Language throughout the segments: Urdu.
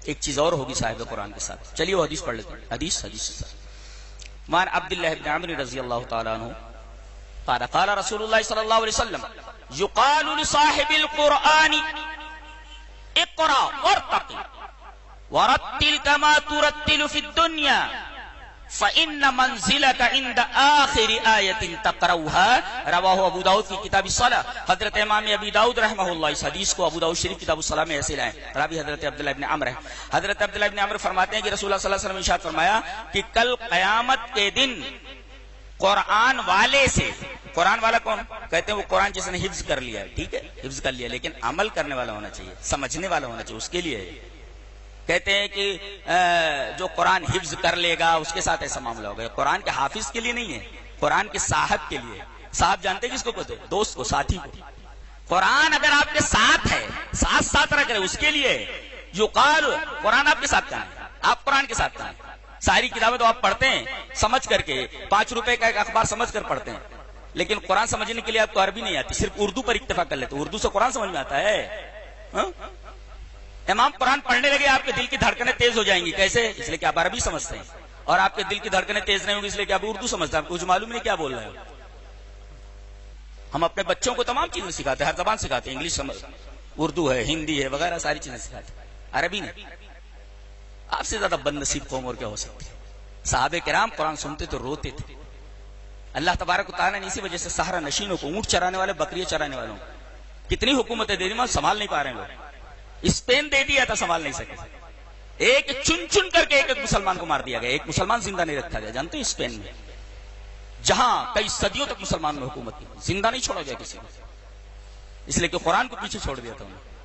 ایک چیز اور ہوگی صاحب قرآن کے ساتھ. چلیے وہ حدیث پڑھ لیتے ہیں. حدیث مان عبداللہ بن عمرو رضی اللہ تعالیٰ عنہ قال قال رسول اللہ صلی اللہ علیہ وسلم یقال لصاحب القرآن اقرأ وارتقی ورتل كما ترتل في الدنيا فإن منزلك عند آخر آية تقرأها. رواہ ابو داؤد کی کتاب الصلاۃ. حضرت امام ابی داؤد رحمہ اللہ اس حدیث کو ابو داؤد شریف کتاب الصلاۃ میں ایسے لائے. راوی حضرت عبداللہ ابن عمرو ہے. حضرت عبداللہ ابن عمرو فرماتے ہیں کہ رسول اللہ صلی اللہ علیہ وسلم نے ارشاد فرمایا کہ کل قیامت کے دن قرآن والے سے، قرآن والا کون کہتے ہیں؟ وہ قرآن جس نے حفظ کر لیا ہے، ٹھیک ہے حفظ کر لیا، لیکن عمل کرنے والا ہونا چاہیے، سمجھنے والا ہونا چاہیے، اس کے لیے کہتے ہیں کہ جو قرآن حفظ کر لے گا اس کے ساتھ ایسا معاملہ ہوگا. قرآن کے حافظ کے لیے نہیں ہے، قرآن کے صاحب کے لیے. صاحب جانتے کس کو کہتے ہیں؟ دوست کو، ساتھی کو. قرآن اگر آپ کے ساتھ ہے، ساتھ رکھ رہے، اس کے لیے یقال. قرآن آپ کے ساتھ کہاں ہے؟ آپ قرآن کے ساتھ کہاں ہے؟ ساری کتابیں تو آپ پڑھتے ہیں سمجھ کر کے، 5 روپے کا ایک اخبار سمجھ کر پڑھتے ہیں، لیکن قرآن سمجھنے کے لیے آپ کو عربی نہیں آتی، صرف اردو پر اکتفا کر لیتے. اردو سے قرآن سمجھ میں آتا ہے؟ امام قرآن پڑھنے لگے آپ کے دل کی دھڑکنیں تیز ہو جائیں گی. کیسے؟ اس لیے کہ آپ عربی سمجھتے ہیں، اور آپ کے دل کی دھڑکنیں تیز نہیں ہوں گی اس لیے کہ آپ اردو سمجھتے ہیں، آپ کو کچھ معلوم نہیں کیا بول رہے ہو. ہم اپنے بچوں کو تمام چیزیں سکھاتے ہیں، ہر زبان سکھاتے ہیں، انگلش اردو ہے، ہندی ہے، وغیرہ ساری چیزیں سکھاتے ہیں، عربی نہیں. آپ سے زیادہ بد نصیب قوم اور کیا ہو سکتی ہے؟ صحابہ کرام قرآن سنتے تو روتے تھے. اللہ تبارک و تعالیٰ نے اسی وجہ سے صحرا نشینوں کو، اونٹ چرانے والے، بکریاں چرانے والوں کو کتنی حکومتیں دے دی، سنبھال نہیں پا رہے ہیں لوگ. اسپین دے دیا تھا، سنبھال نہیں سکے. ایک چن کر کے ایک مسلمان کو مار دیا گیا، ایک مسلمان زندہ نہیں رکھا گیا. جانتے ہیں اسپین میں جہاں کئی صدیوں تک مسلمان میں حکومت کی، زندہ نہیں چھوڑا گیا کسی کو، اس لیے کہ قرآن کو پیچھے چھوڑ دیا تھا انہوں نے.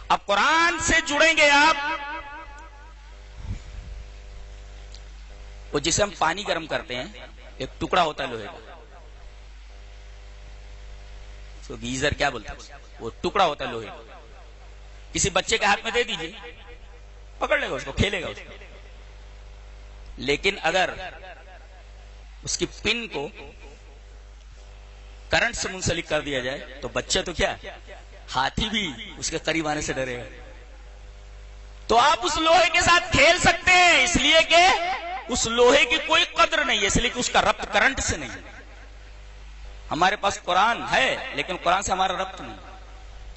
اب قرآن سے جڑیں گے آپ. وہ جسے ہم پانی گرم کرتے ہیں، ایک ٹکڑا ہوتا ہے لوہے کا، اس کو گیزر کیا بولتے ہیں، وہ ٹکڑا ہوتا ہے لوہے کا. کسی بچے کے ہاتھ میں دے دیجئے، پکڑ لے گا اس کو، کھیلے گا اس کو. لیکن اگر اس کی پن کو کرنٹ سے منسلک کر دیا جائے تو بچہ تو کیا، ہاتھی بھی اس کے قریب آنے سے ڈرے گا. تو آپ اس لوہے کے ساتھ کھیل سکتے ہیں، اس لیے کہ اس لوہے کی کوئی قدر نہیں ہے، اس لیے کہ اس کا ربط کرنٹ سے نہیں. ہمارے پاس قرآن ہے لیکن قرآن سے ہمارا ربط نہیں،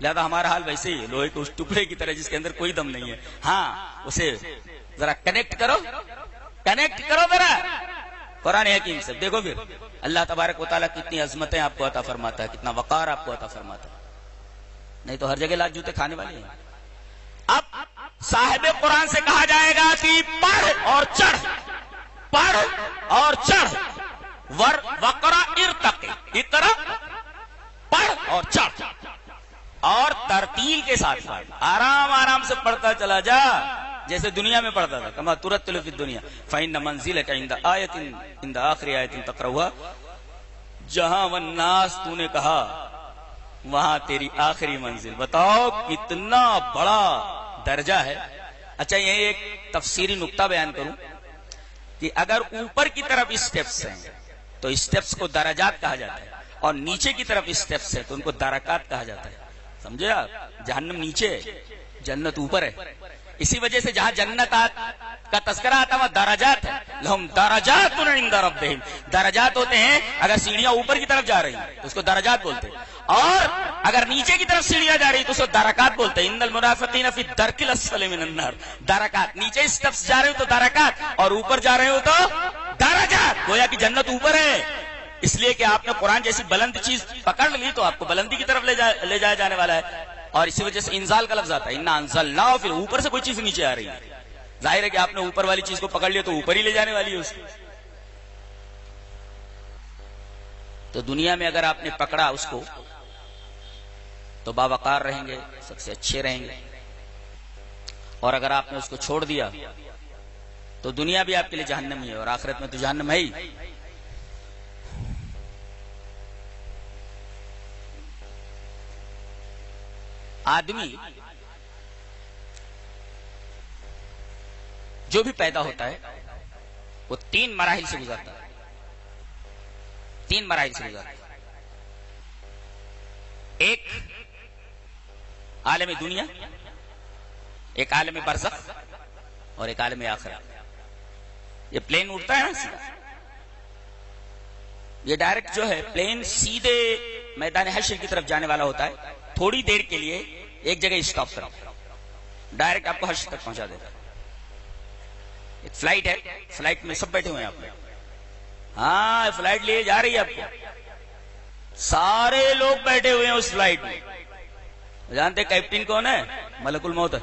لہذا ہمارا حال ویسے ہی لوہے کے اس ٹکڑے کی طرح جس کے اندر کوئی دم نہیں ہے. ہاں اسے ذرا کنیکٹ کرو ذرا قرآن حکیم سے، دیکھو پھر اللہ تبارک و تعالیٰ کتنی عظمتیں آپ کو عطا فرماتا ہے، کتنا وقار آپ کو عطا فرماتا ہے. نہیں تو ہر جگہ لات جوتے کھانے والے ہیں. اب صاحب قرآن سے کہا جائے گا کہ پڑھ اور چڑھ، وقرا ارتقی، اقرا پڑھ اور چڑھ، اور ترتیل کے ساتھ آرام سے پڑھتا چلا جا جیسے دنیا میں پڑھتا تھا. کما ترتل فی الدنیا فإن منزلک عند آخر آیت تقرؤها. جہاں والناس تو نے کہا وہاں تیری آخری منزل. بتاؤ کتنا بڑا درجہ ہے. اچھا یہ ایک تفسیری نقطہ بیان کروں کہ اگر اوپر کی طرف اسٹیپس ہیں تو اسٹیپس کو درجات کہا جاتا ہے، اور نیچے کی طرف اسٹیپس ہے تو ان کو درکات کہا جاتا ہے. سمجھے آپ؟ جہنم نیچے ہے، جنت اوپر ہے. اسی وجہ سے جہاں جنت کا تذکرہ آتا ہے وہاں درجات ہے. لہم درجات عند ربہم، درجات ہوتے ہیں. اگر سیڑھیاں اوپر کی طرف جا رہی ہیں تو اس کو درجات بولتے ہیں، اور اگر نیچے کی طرف سیڑھیاں جا رہی تو اس کو درکات بولتے ہیں. ان المنافقین فی الدرک الاسفل من النار. درکات، نیچے اسٹیپس جا رہے ہو تو درکات، اور اوپر جا رہے ہو تو درجات. گویا کہ جنت اوپر ہے، اس لیے کہ آپ نے قرآن جیسی بلند چیز پکڑ لی تو آپ کو بلندی کی طرف لے جایا جانے والا ہے. اور اسی وجہ سے انزال کا لفظ آتا ہے، انا انزلنا، پھر اوپر سے کوئی چیز نیچے آ رہی ہے. ظاہر ہے کہ آپ نے اوپر والی چیز کو پکڑ لیا تو اوپر ہی لے جانے والی ہے اس کو. تو دنیا میں اگر آپ نے پکڑا اس کو تو باوقار رہیں گے، سب سے اچھے رہیں گے. اور اگر آپ نے اس کو چھوڑ دیا تو دنیا بھی آپ کے لیے جہنم ہی ہے، اور آخرت میں تو جہنم ہے ہی. آدمی جو بھی پیدا ہوتا ہے وہ 3 مراحل سے گزرتا ہے. 3 مراحل سے گزرتا ہے. ایک عالم دنیا، ایک عالم برزخ اور ایک عالم آخرت. یہ پلین اڑتا ہے نا سیدھا، یہ ڈائریکٹ جو ہے پلین سیدھے میدان حشر کی طرف جانے والا ہوتا ہے. تھوڑی دیر کے لیے ایک جگہ اسٹاپ کرو، ڈائریکٹ آپ کو حشر تک پہنچا دیتا ہے. ایک فلائٹ ہے، فلائٹ میں سب بیٹھے ہوئے ہیں آپ میں. ہاں فلائٹ لیے جا رہی ہے آپ کو، سارے لوگ بیٹھے ہوئے ہیں اس فلائٹ میں. جانتے کیپٹن کون ہے؟ ملک الموت ہے.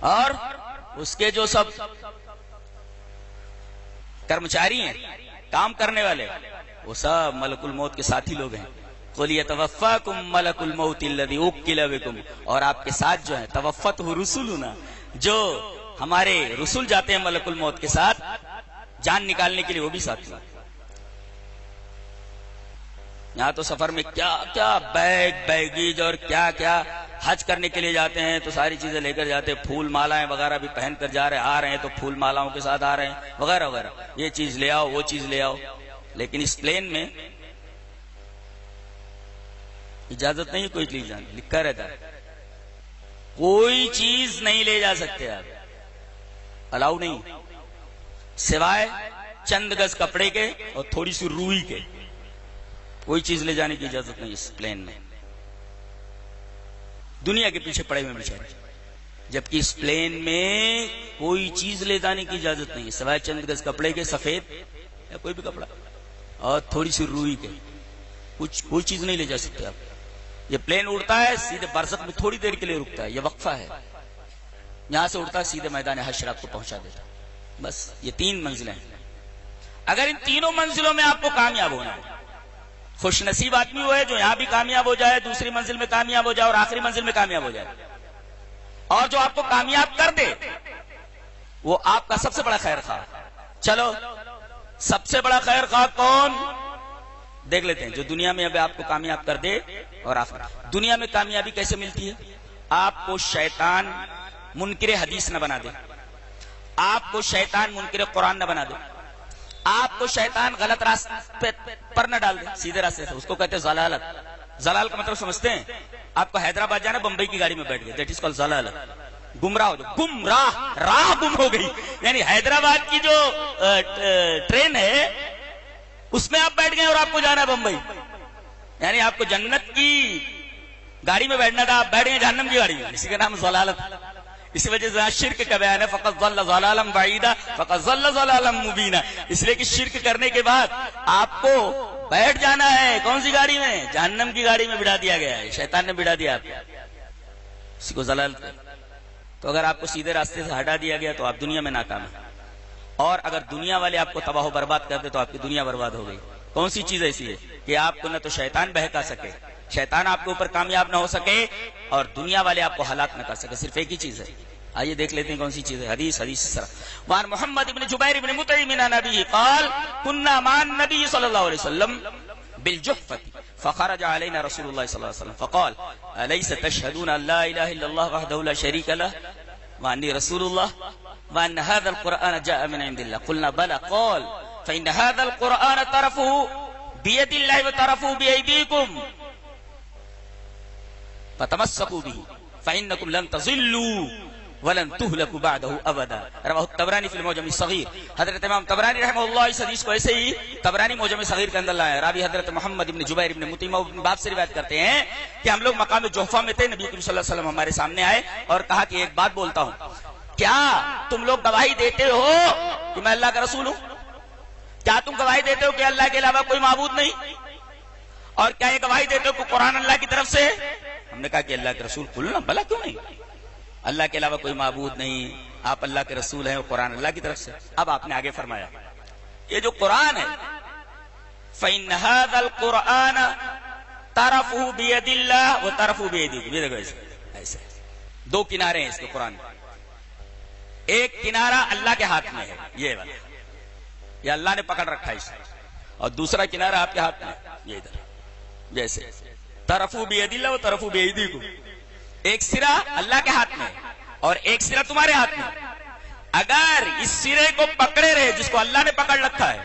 اور اس کے جو سب کرمچاری ہیں، کام کرنے والے، وہ سب ملک الموت کے ساتھی لوگ ہیں. قُلْ يَتَوَفَّاكُمْ مَلَكُ الْمَوْتِ الَّذِي وُكِّلَ بِكُمْ. اور آپ کے ساتھ جو ہے توفته رسلنا، جو ہمارے رسول جاتے ہیں ملک الموت کے ساتھ جان نکالنے کے لیے، وہ بھی ساتھی ہیں. یہاں تو سفر میں کیا کیا بیگیج اور کیا کیا حج کرنے کے لیے جاتے ہیں تو ساری چیزیں لے کر جاتے ہیں. پھول مالائیں وغیرہ بھی پہن کر جا رہے ہیں، آ رہے ہیں تو پھول مالاؤں کے ساتھ آ رہے ہیں وغیرہ وغیرہ. یہ چیز لے آؤ، وہ چیز لے آؤ. لیکن اس پلین میں اجازت نہیں ہے کوئی چیز جانے، لکھا رہتا ہے کوئی چیز نہیں لے جا سکتے آپ، الاؤ نہیں، سوائے چند گز کپڑے کے اور تھوڑی سی روئی کے. کوئی چیز لے جانے کی اجازت نہیں اس پلین میں. دنیا کے پیچھے پڑے ہوئے بیچارے، جبکہ اس پلین میں کوئی چیز لے جانے کی اجازت نہیں ہے سوائے چند گز کپڑے کے، سفید یا کوئی بھی کپڑا، اور تھوڑی سی روئی کے. کوئی چیز نہیں لے جا سکتے آپ. یہ پلین اڑتا ہے سیدھے برزخ میں، تھوڑی دیر کے لیے رکتا ہے، یہ وقفہ ہے. یہاں سے اڑتا ہے سیدھے میدان حشر آپ کو پہنچا دیتا. بس یہ 3 منزلیں ہیں. اگر ان تینوں منزلوں میں آپ کو کامیاب ہونا ہے، خوش نصیب آدمی وہ ہے جو یہاں بھی کامیاب ہو جائے، دوسری منزل میں کامیاب ہو جائے اور آخری منزل میں کامیاب ہو جائے. اور جو آپ کو کامیاب کر دے وہ آپ کا سب سے بڑا خیر خواہ. چلو سب سے بڑا خیر خواہ کون دیکھ لیتے ہیں، جو دنیا میں اب آپ کو کامیاب کر دے. اور آخرت دنیا میں کامیابی کیسے ملتی ہے؟ آپ کو شیطان منکر حدیث نہ بنا دے، آپ کو شیطان منکر قرآن نہ بنا دے، آپ کو شیطان غلط راستے پر نہ ڈال دے، سیدھے راستے سے. اس کو کہتے ہیں ضلالت. ضلال کا مطلب سمجھتے ہیں؟ آپ کو حیدرآباد جانا، بمبئی کی گاڑی میں بیٹھ گئے، دیٹ از کالڈ ضلالت. گمراہ ہو جاؤ، راہ گم ہو گئی. یعنی حیدرآباد کی جو ٹرین ہے اس میں آپ بیٹھ گئے اور آپ کو جانا ہے بمبئی. یعنی آپ کو جنت کی گاڑی میں بیٹھنا تھا، آپ بیٹھ گئے جہنم کی گاڑی میں. اسی کا نام ضلالت. اسی وجہ سے شرک کا بیان ہے، فقط ضل ضلالا بعیدا فقط ضل ضلالا مبینا. اس لیے کہ شرک کرنے کے بعد آپ کو بیٹھ جانا ہے کون سی گاڑی میں؟ جہنم کی گاڑی میں بٹھا دیا گیا ہے، شیطان نے بٹھا دیا آپ کو. اسی کو ضلالت. تو اگر آپ کو سیدھے راستے سے ہٹا دیا گیا تو آپ دنیا میں ناکام ہیں. اور اگر دنیا والے آپ کو تباہ و برباد کر دے تو آپ کی دنیا برباد ہو گئی. کون سی چیز ایسی ہے کہ آپ کو نہ تو شیطان بہکا سکے، شیطان آپ کے اوپر کامیاب نہ ہو سکے، اور دنیا والے آپ کو ہلاک نہ کر سکے؟ صرف ایک ہی چیز ہے. آئیے دیکھ لیتے ہیں کون سی چیز ہے. حدیث سرا وان محمد ابن جبیر ابن مطعم عن نبی قال كنا مع النبي صلی اللہ علیہ وسلم بالجحفة فخرج علينا رسول الله صلى الله عليه وسلم فقال أليس تشهدون أن لا إله إلا الله وحده لا شريك له وأني رسول الله وأن هذا القرآن جاء من عند الله؟ قلنا بلى. قال فإن هذا القرآن طرفه بيد الله وطرفه بأيديكم فتمسكوا به فإنكم لن تضلوا ولن تهلكوا بعده ابدا. رواه الطبراني في المعجم الصغير. حضرت امام طبرانی رحمہ اللہ اس حدیث کو ایسے ہی طبرانی معجم صغیر کے اندر لایا. راوی حضرت محمد ابن جبیر ابن مطعم ابن باب سے روایت کرتے ہیں کہ ہم لوگ مقام جحفہ میں تھے، نبی کریم صلی اللہ علیہ وسلم ہمارے سامنے آئے اور کہا کہ ایک بات بولتا ہوں، کیا تم لوگ گواہی دیتے ہو کہ میں اللہ کا رسول ہوں؟ کیا تم گواہی دیتے ہو کہ اللہ کے علاوہ کوئی معبود نہیں؟ اور کیا یہ گواہی دیتے ہو کہ قرآن اللہ کی طرف سے؟ ہم نے کہا کہ اللہ کے رسول. قلنا بھلا کیوں نہیں، اللہ کے علاوہ کوئی معبود نہیں، آپ اللہ کے رسول ہیں، اور قرآن اللہ کی طرف سے. اب آپ نے آگے فرمایا یہ جو قرآن ہے فَإِنَّ هَذَا الْقُرْآنَ طَرَفُهُ بِيَدِ اللَّهِ وَطَرَفُهُ بِيَدِكُمْ. یہ دیکھو ایسے دو کنارے ہیں اس کے قرآن میں. ایک کنارہ اللہ کے ہاتھ میں ہے، یہ والا، یہ اللہ نے پکڑ رکھا ہے اسے، اور دوسرا کنارہ آپ کے ہاتھ میں، یہ ادھر. جیسے طرفُهُ بِيَدِ اللَّهِ وَطَرَفُهُ بِيَدِكُمْ. ایک سرا اللہ کے ہاتھ میں اور ایک سرا تمہارے ہاتھ میں. اگر اس سرے کو پکڑے رہے جس کو اللہ نے پکڑ رکھا ہے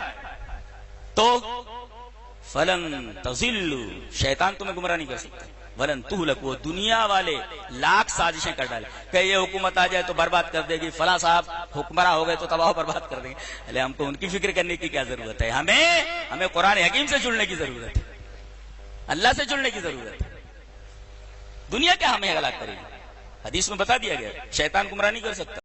تو فلن تضلوا، شیطان تمہیں گمراہ نہیں کر سکتا. ولن تہلک، وہ دنیا والے لاکھ سازشیں کر ڈالے کہ یہ حکومت آ جائے تو برباد کر دے گی، فلاں صاحب حکمراں ہو گئے تو تباہ و برباد کر دیں گے. ارے ہم کو ان کی فکر کرنے کی کیا ضرورت ہے؟ ہمیں قرآن حکیم سے جڑنے کی ضرورت ہے، اللہ سے جڑنے کی ضرورت ہے. دنیا کیا ہمیں ہلاک کرے گی؟ حدیث میں بتا دیا گیا شیطان گمراہ نہیں کر سکتا.